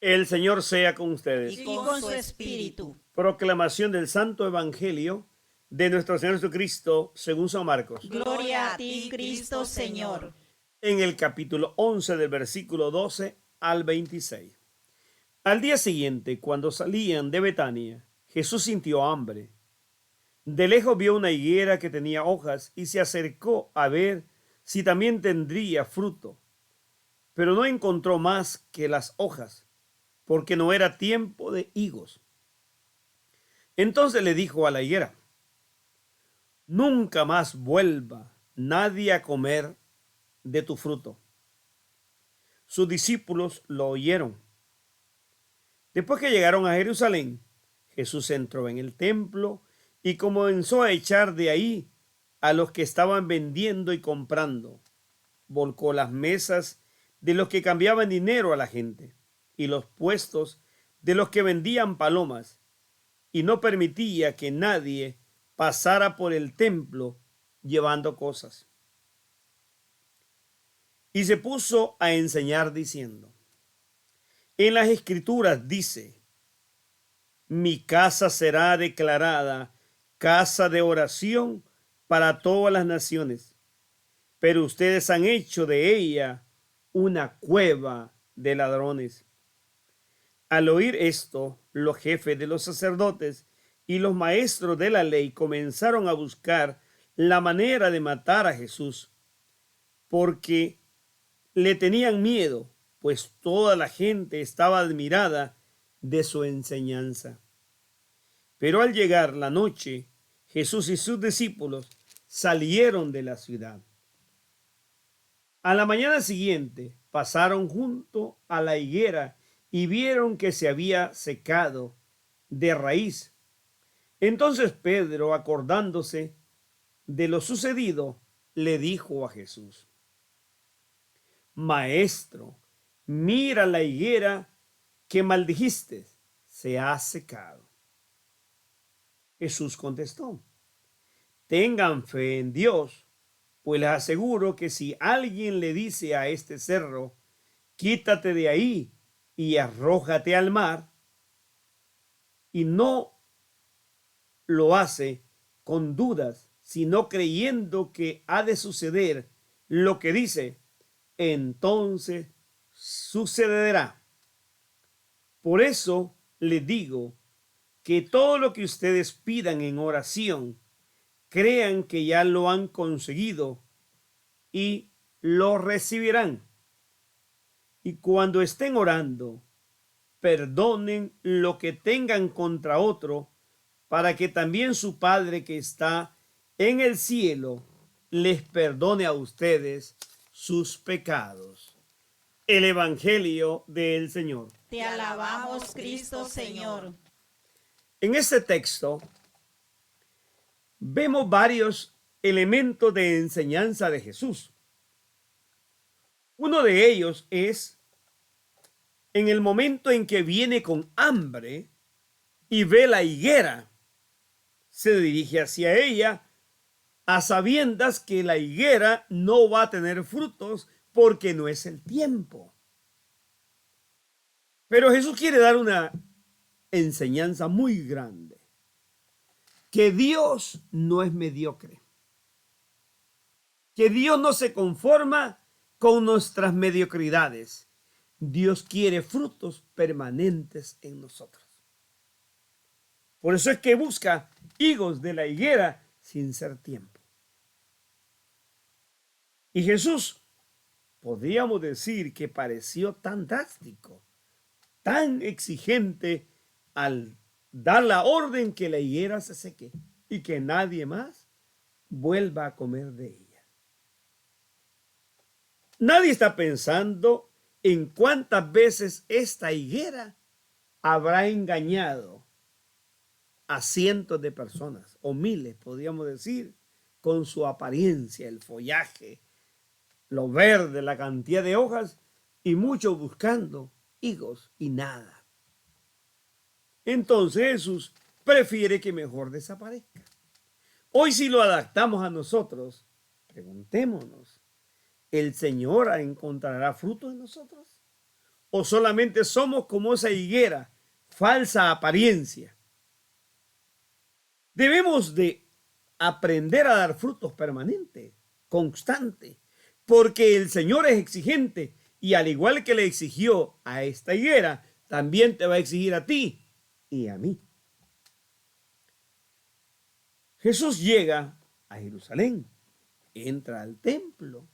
El Señor sea con ustedes. Y con su espíritu. Proclamación del Santo Evangelio de nuestro Señor Jesucristo según San Marcos. Gloria a ti, Cristo Señor. En el capítulo 11 del versículo 12 al 26. Al día siguiente, cuando salían de Betania, Jesús sintió hambre. De lejos vio una higuera que tenía hojas y se acercó a ver si también tendría fruto. Pero no encontró más que las hojas, porque no era tiempo de higos. Entonces le dijo a la higuera: nunca más vuelva nadie a comer de tu fruto. Sus discípulos lo oyeron. Después que llegaron a Jerusalén, Jesús entró en el templo y comenzó a echar de ahí a los que estaban vendiendo y comprando. Volcó las mesas de los que cambiaban dinero a la gente y los puestos de los que vendían palomas, y no permitía que nadie pasara por el templo llevando cosas. Y se puso a enseñar diciendo: en las Escrituras dice: mi casa será declarada casa de oración para todas las naciones, pero ustedes han hecho de ella una cueva de ladrones. Al oír esto, los jefes de los sacerdotes y los maestros de la ley comenzaron a buscar la manera de matar a Jesús, porque le tenían miedo, pues toda la gente estaba admirada de su enseñanza. Pero al llegar la noche, Jesús y sus discípulos salieron de la ciudad. A la mañana siguiente pasaron junto a la higuera y vieron que se había secado de raíz. Entonces Pedro, acordándose de lo sucedido, le dijo a Jesús: Maestro, mira la higuera que maldijiste, se ha secado. Jesús contestó: tengan fe en Dios, pues les aseguro que si alguien le dice a este cerro: quítate de ahí y arrójate al mar, y no lo hace con dudas, sino creyendo que ha de suceder lo que dice, entonces sucederá. Por eso les digo que todo lo que ustedes pidan en oración, crean que ya lo han conseguido y lo recibirán. Y cuando estén orando, perdonen lo que tengan contra otro, para que también su Padre que está en el cielo les perdone a ustedes sus pecados. El Evangelio del Señor. Te alabamos, Cristo Señor. En este texto vemos varios elementos de enseñanza de Jesús. Uno de ellos es en el momento en que viene con hambre y ve la higuera, se dirige hacia ella a sabiendas que la higuera no va a tener frutos porque no es el tiempo. Pero Jesús quiere dar una enseñanza muy grande: que Dios no es mediocre, que Dios no se conforma con nuestras mediocridades. Dios quiere frutos permanentes en nosotros. Por eso es que busca higos de la higuera sin ser tiempo. Y Jesús, podríamos decir que pareció tan drástico, tan exigente al dar la orden que la higuera se seque y que nadie más vuelva a comer de ella. Nadie está pensando en cuántas veces esta higuera habrá engañado a cientos de personas, o miles, podríamos decir, con su apariencia, el follaje, lo verde, la cantidad de hojas, y muchos buscando higos y nada. Entonces Jesús prefiere que mejor desaparezca. Hoy, si lo adaptamos a nosotros, preguntémonos: ¿el Señor encontrará fruto en nosotros? o solamente somos como esa higuera, falsa apariencia. Debemos de aprender a dar frutos permanentes, constantes, porque el Señor es exigente y al igual que le exigió a esta higuera, también te va a exigir a ti y a mí. Jesús llega a Jerusalén, entra al templo,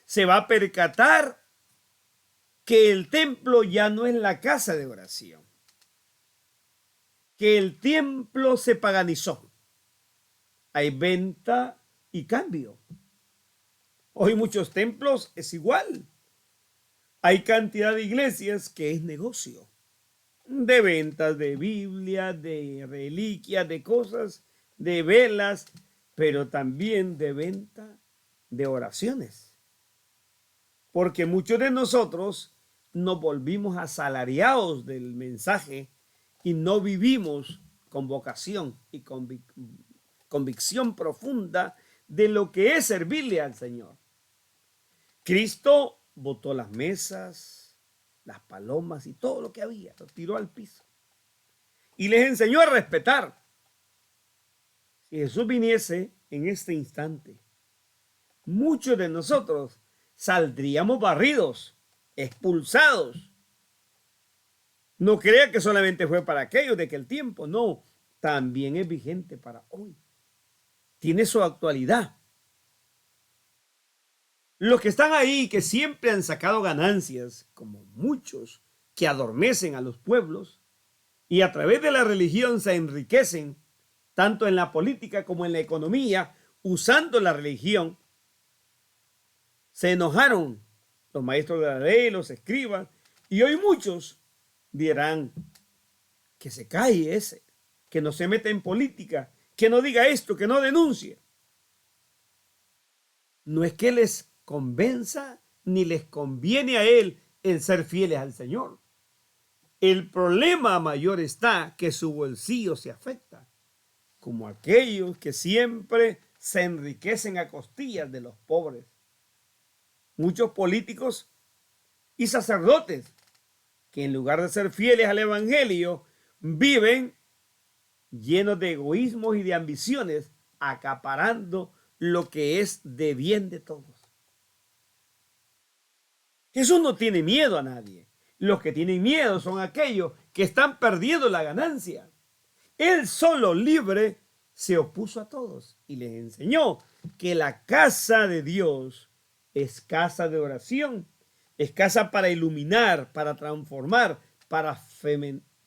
se va a percatar que el templo ya no es la casa de oración, que el templo se paganizó. Hay venta y cambio. Hoy muchos templos es igual. Hay cantidad de iglesias que es negocio, de ventas de Biblia, de reliquias, de cosas, de velas, pero también de venta de oraciones. Porque muchos de nosotros nos volvimos asalariados del mensaje y no vivimos con vocación y convicción profunda de lo que es servirle al Señor. Cristo botó las mesas, las palomas y todo lo que había, lo tiró al piso y les enseñó a respetar. Si Jesús viniese en este instante, muchos de nosotros saldríamos barridos, expulsados. No crea que solamente fue para aquellos de aquel tiempo, no, también es vigente para hoy. Tiene su actualidad. Los que están ahí, que siempre han sacado ganancias, como muchos que adormecen a los pueblos y a través de la religión se enriquecen, tanto en la política como en la economía, usando la religión, se enojaron los maestros de la ley, los escribas, y hoy muchos dirán que se calle ese, que no se meta en política, que no diga esto, que no denuncie. No es que les convenza ni les conviene a él el ser fieles al Señor. El problema mayor está que su bolsillo se afecta, como aquellos que siempre se enriquecen a costillas de los pobres. Muchos políticos y sacerdotes que en lugar de ser fieles al Evangelio, viven llenos de egoísmos y de ambiciones, acaparando lo que es de bien de todos. Jesús no tiene miedo a nadie. Los que tienen miedo son aquellos que están perdiendo la ganancia. Él solo libre se opuso a todos y les enseñó que la casa de Dios es casa de oración, es casa para iluminar, para transformar, para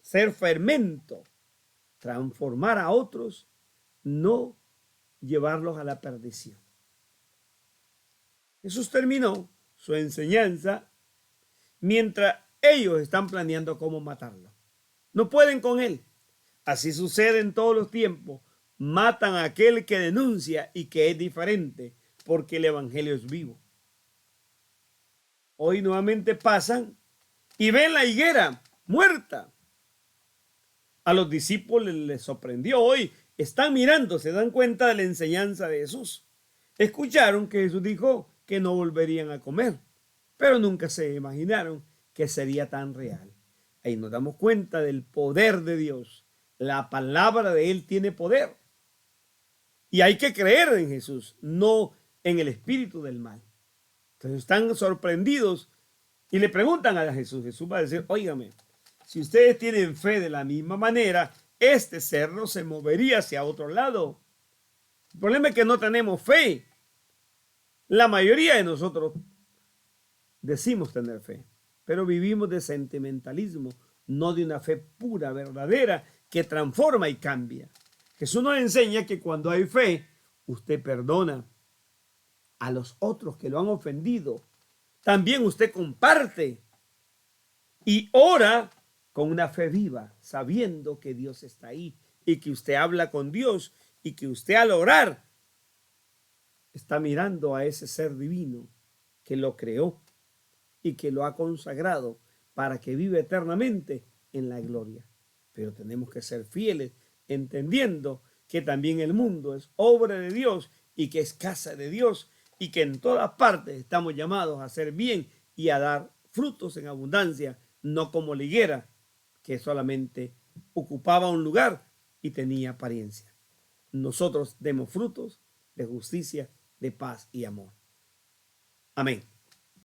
ser fermento, transformar a otros, no llevarlos a la perdición. Jesús terminó su enseñanza mientras ellos están planeando cómo matarlo. No pueden con él. Así sucede en todos los tiempos. Matan a aquel que denuncia y que es diferente, porque el evangelio es vivo. Hoy nuevamente pasan y ven la higuera muerta. A los discípulos les sorprendió. Hoy están mirando, se dan cuenta de la enseñanza de Jesús. Escucharon que Jesús dijo que no volverían a comer, pero nunca se imaginaron que sería tan real. Ahí nos damos cuenta del poder de Dios. La palabra de Él tiene poder. Y hay que creer en Jesús, no en el espíritu del mal. Entonces están sorprendidos y le preguntan a Jesús. Jesús va a decir, óigame, si ustedes tienen fe de la misma manera, este cerro se movería hacia otro lado. El problema es que no tenemos fe. La mayoría de nosotros decimos tener fe, pero vivimos de sentimentalismo, no de una fe pura, verdadera, que transforma y cambia. Jesús nos enseña que cuando hay fe, usted perdona a los otros que lo han ofendido. También usted comparte y ora con una fe viva, sabiendo que Dios está ahí y que usted habla con Dios y que usted al orar está mirando a ese ser divino que lo creó y que lo ha consagrado para que viva eternamente en la gloria. Pero tenemos que ser fieles, entendiendo que también el mundo es obra de Dios y que es casa de Dios y que en todas partes estamos llamados a hacer bien y a dar frutos en abundancia, no como la higuera, que solamente ocupaba un lugar y tenía apariencia. Nosotros demos frutos de justicia, de paz y amor. Amén.